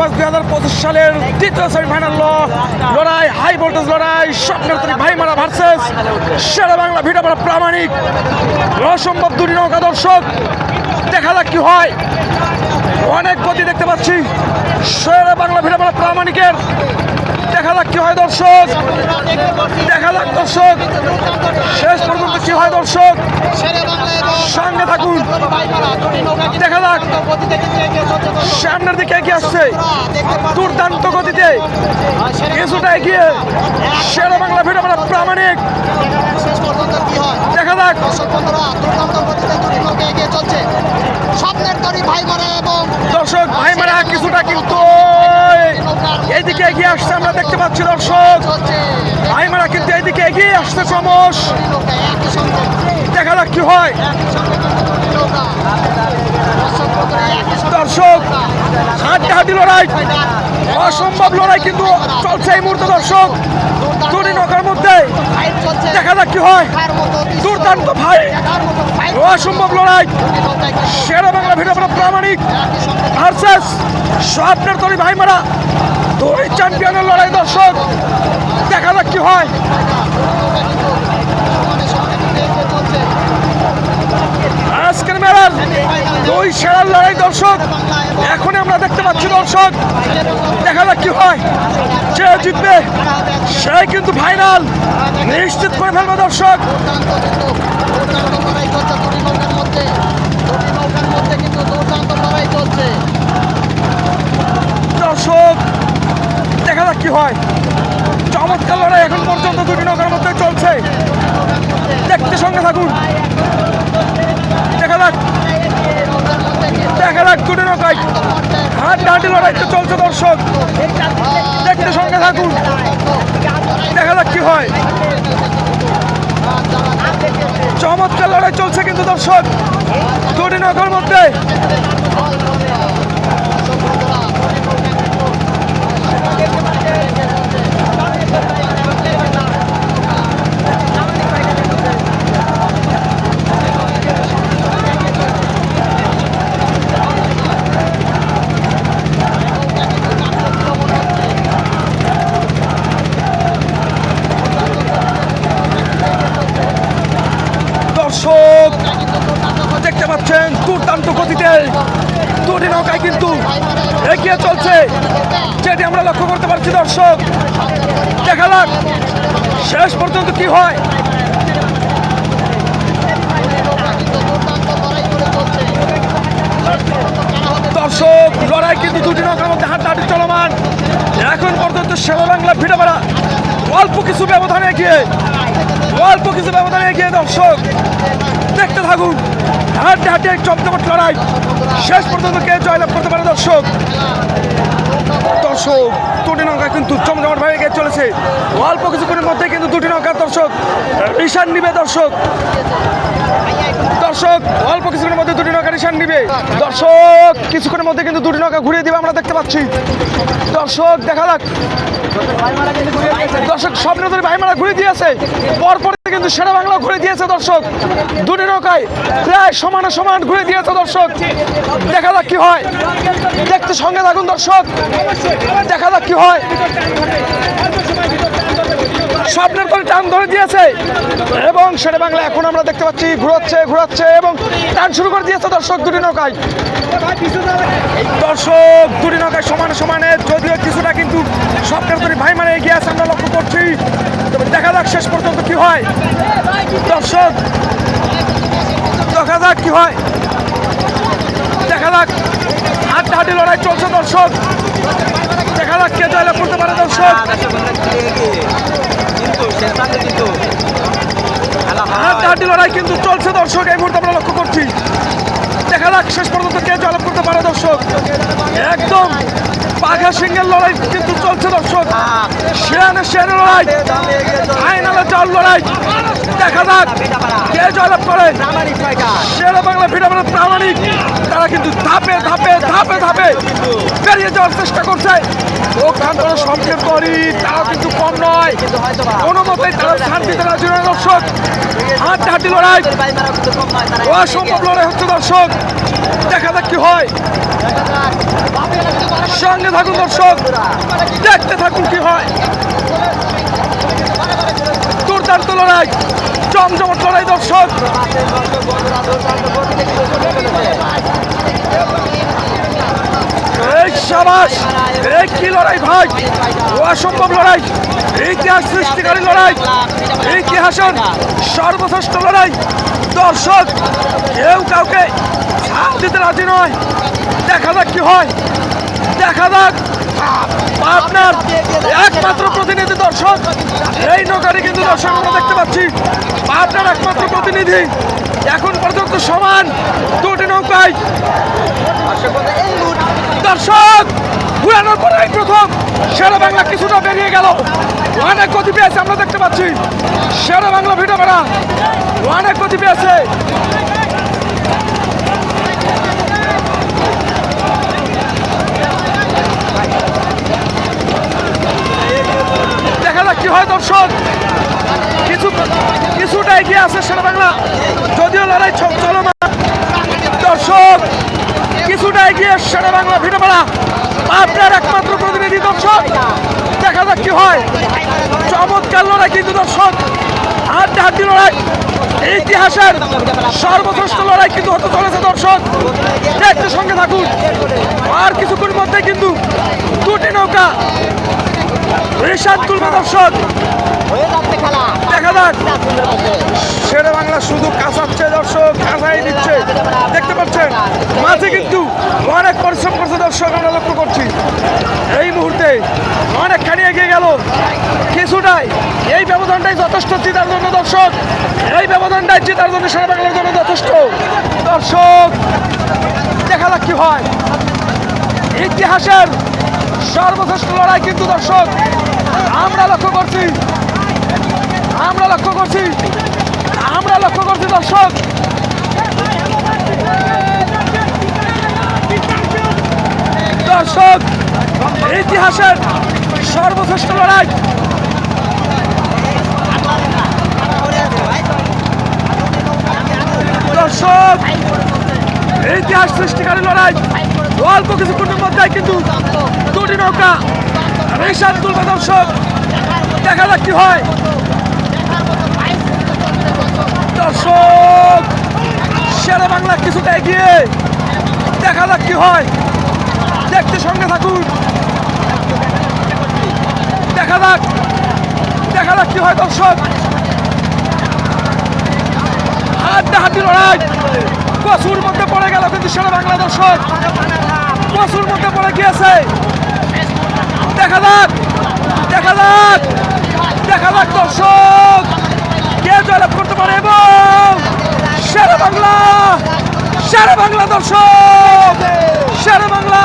August 2025 সালের তৃতীয় semifinal লড়াই, হাই ভোল্টেজ লড়াই, স্বপ্নের তরী ভাইমারা ভার্সেস শেরে বাংলা ভিটাপাড়া প্রামাণিক। অসম্ভব দুটি নৌকা দর্শক, দেখা যাক কি হয়। অনেক গতি দেখতে পাচ্ছি শেরে বাংলা ভিটাপাড়া প্রামাণিকের, দেখা যাক কি হয় দর্শক, দেখা যাক দর্শক শেষ পর্যন্ত কি হয় দর্শক, সঙ্গে থাকুন। দেখা যাক সামনের দিকে এগিয়ে আসছে দুর্দান্ত গতিতে, কিছুটা এগিয়ে শেরে বাংলা ভিটাপাড়া প্রামাণিক। দেখা যাক দর্শক ভাইমারা কিছুটা কিন্তু এইদিকে এগিয়ে আসছে, আমরা দেখতে পাচ্ছি দর্শক ভাইমারা কিন্তু এইদিকে এগিয়ে আসছে ক্রমশ। দেখা যাক কি হয় দর্শক, হাড্ডাহাড্ডি লড়াই, অসম্ভব লড়াই কিন্তু চলছে এই মুহূর্তে দর্শক দুটি নৌকার মধ্যে। দেখা যাক কি হয়, দুর্দান্ত ভাই, অসম্ভব লড়াই, শেরে বাংলা ভিটাপাড়া প্রামাণিক ভার্সেস স্বপ্নের তরী ভাইমারা, দুই চ্যাম্পিয়নের লড়াই দর্শক। দেখা যাক কি হয়। আজকের মেলার দুই সেরার লড়াই দর্শক, এখন আমরা দেখতে পাচ্ছি দর্শক। দেখা যাক কি হয়, যে জিতবে সে কিন্তু ফাইনাল নিশ্চিত করে ফেলবে দর্শক। দর্শক দেখা যাক কি হয়, চমৎকার লড়াই এখন পর্যন্ত দুটি নৌকার মধ্যে চলছে, দেখতে সঙ্গে থাকুন। দেখা যাক, দেখা যাক দুটি নৌকায় হাড্ডাহাড্ডি লড়াই তো চলছে দর্শক, দেখতে সঙ্গে থাকুন। দেখা যাক কি হয়, চমৎকার লড়াই চলছে কিন্তু দর্শক দুটি নৌকার মধ্যে। দর্শক দেখতে পাচ্ছেন দুর্দান্ত গতিতে দুটি নৌকায় কিন্তু এগিয়ে চলছে, যেটি আমরা লক্ষ্য করতে পারছি দর্শক। দেখা যাক শেষ পর্যন্ত কি হয়। দর্শক লড়াই কিন্তু দুটি নৌকার মধ্যে হাড্ডাহাড্ডি চলমান, এখন পর্যন্ত শেরে বাংলা ভিটাপাড়া অল্প কিছু ব্যবধানে এগিয়ে, অল্প কিছু ব্যবধানে এগিয়ে দর্শক। দেখতে থাকুন হাড্ডাহাড্ডি এক চমচমট লড়াই, শেষ পর্যন্ত কে জয়লাভ করতে পারে দর্শক। দর্শক দুটি নৌকা কিন্তু চমচমট ভাবে এগিয়ে চলেছে, অল্প কিছুক্ষণের মধ্যে কিন্তু দুটি নৌকার দর্শক রিসান নিবে দর্শক। দর্শক অল্প কিছুক্ষণের মধ্যে দুটি নৌকা রিসান নিবে দর্শক, কিছুক্ষণের মধ্যে কিন্তু দুটি নৌকা ঘুরিয়ে দিবে আমরা দেখতে পাচ্ছি দর্শক। দেখা যাক দর্শক স্বপ্নের তরী ভাইমারা ঘুরে দিয়েছে, পরপর কিন্তু শেরে বাংলা ঘুরে দিয়েছে দর্শক, দুটি নৌকায় প্রায় সমানে সমান ঘুরে দিয়েছে দর্শক। দেখা যাক কি হয়, দেখতে সঙ্গে থাকুন দর্শক। দেখা যাক কি হয়, স্বপ্নের তরী টান ধরে দিয়েছে এবং শেরে বাংলা এখন আমরা দেখতে পাচ্ছি ঘুরাচ্ছে এবং টান শুরু করে দিয়েছে দর্শক দুটি নৌকায়। দর্শক দুটি নৌকায় সমানে সমানে, যদিও কিছুটা কিন্তু স্বপ্নের তরী ভাইমারা এগিয়ে আছে আমরা লক্ষ্য করছি। তবে দেখা যাক শেষ পর্যন্ত কি হয় দর্শক, দেখা যাক কি হয়। দেখা যাক হাড্ডাহাড্ডি লড়াই চলছে দর্শক, দেখা যাক কে জয়লাভ করতে পারে দর্শক। হাড্ডাহাড্ডি লড়াই কিন্তু চলছে দর্শক এই মুহূর্তে আমরা লক্ষ্য করছি। দেখা যাক শেষ পর্যন্ত কে জয়লাভ করতে পারে দর্শক। একদম পাখা সিংহের লড়াই কিন্তু চলছে দর্শক, শেয়ানে লড়াই, ফাইনালে যাওয়ার লড়াই। দেখা যাক কে জয়লাভ করে। শেরে বাংলা ভিটাপাড়া প্রামাণিক তারা তারা কিন্তু ধাপে ধাপে ধাপে ধাপে বেরিয়ে যাওয়ার চেষ্টা করছে। ওখান থেকে স্বপ্নের তরি তারা কিন্তু কম নয়, কোনো মতেই তারা ছাড় দিতে রাজি নয় দর্শক। হাড্ডাহাড্ডি লড়াই, অসম্ভব লড়াই হচ্ছে দর্শক। দেখা যাক কি হয়, সঙ্গে থাকুন দর্শক, দেখতে থাকুন কি হয়। দুর্দান্ত লড়াই, জমজমট লড়াই দর্শক। এই সাবাস, এই কি লড়াই ভাই, অসম্ভব লড়াই, ইতিহাস সৃষ্টিকারী লড়াই, ইতিহাসের সর্বশ্রেষ্ঠ লড়াই দর্শক। কেউ কাউকে ছাড় দিতে রাজি নয়। দেখা যাক কি হয়, দেখা যাক। আপনার একমাত্র প্রতিনিধি দর্শক এই নৌকাটি কিন্তু দর্শক আমরা দেখতে পাচ্ছি। আপনার একমাত্র প্রতিনিধি এখন পর্যন্ত সমান দুটি নৌকায় দর্শক। উড়ানোর পরে প্রথম শেরে বাংলা কিছুটা বেরিয়ে গেল, অনেক গতি পেয়েছে আমরা দেখতে পাচ্ছি। শেরে বাংলা ভিডিও বেড়া অনেক গতি পেয়েছে। দেখা যাক কি হয় দর্শক। কিছুটা এগিয়ে আছে শেরে বাংলা, যদিও লড়াই চলমান দর্শক। কিছুটা এগিয়ে শেরে বাংলা ভিডিও বেড়া আপনার একমাত্র প্রতিনিধি দর্শক। দেখা যাক কি হয়, চমৎকার লড়াই কিন্তু দর্শক, হাড্ডাহাড্ডি লড়াই, ইতিহাসের সর্বশ্রেষ্ঠ লড়াই কিন্তু হতে চলেছে দর্শক। দেখতে সঙ্গে থাকুন, আর কিছুক্ষণ মধ্যে কিন্তু দুটি নৌকা রিশাদ তুলবে দর্শক। দেখা যাক, শেরে বাংলা শুধু কাঁচাচ্ছে দর্শক, কাঁচাই দিচ্ছে দেখতে পাচ্ছেন। মাঝে কিন্তু অনেক পরিশ্রম করছে দর্শক, আমরা লক্ষ্য করছি। এই মুহূর্তে অনেকখানি এগিয়ে গেল, কিছুটাই এই ব্যবধানটাই যথেষ্ট জেতার জন্য দর্শক। এই ব্যবধানটাই জেতার জন্য শেরে বাংলার জন্য যথেষ্ট দর্শক। দেখা যাক কি হয়, ইতিহাসের সর্বশ্রেষ্ঠ লড়াই কিন্তু দর্শক আমরা লক্ষ্য করছি, আমরা লক্ষ্য করছি, আমরা লক্ষ্য করছি দর্শক। দর্শক, ইতিহাসের সর্বশ্রেষ্ঠ লড়াই দর্শক, ইতিহাস সৃষ্টিকারী লড়াই। অল্প কিছুক্ষণের মধ্যে কিন্তু দুটি নৌকা রিশাদ তুলবে দর্শক। দেখা যাক কি হয় দর্শক। শেরে বাংলা কিছুটা এগিয়ে, দেখা যাক কি হয়, দেখতে সঙ্গে থাকুন। দেখা যাক, দেখা যাক কি হয় দর্শক। হাড্ডাহাড্ডি লড়াই, কচুর মধ্যে পড়ে গেল কিন্তু শেরে বাংলা দর্শক, কচুর মধ্যে পড়ে গিয়েছে। দেখা যাক, দেখা যাক, দেখা যাক দর্শক, কে জয়লাভ করতে পারে। এবং শেরে বাংলা, শেরে বাংলা দর্শক, শেরে বাংলা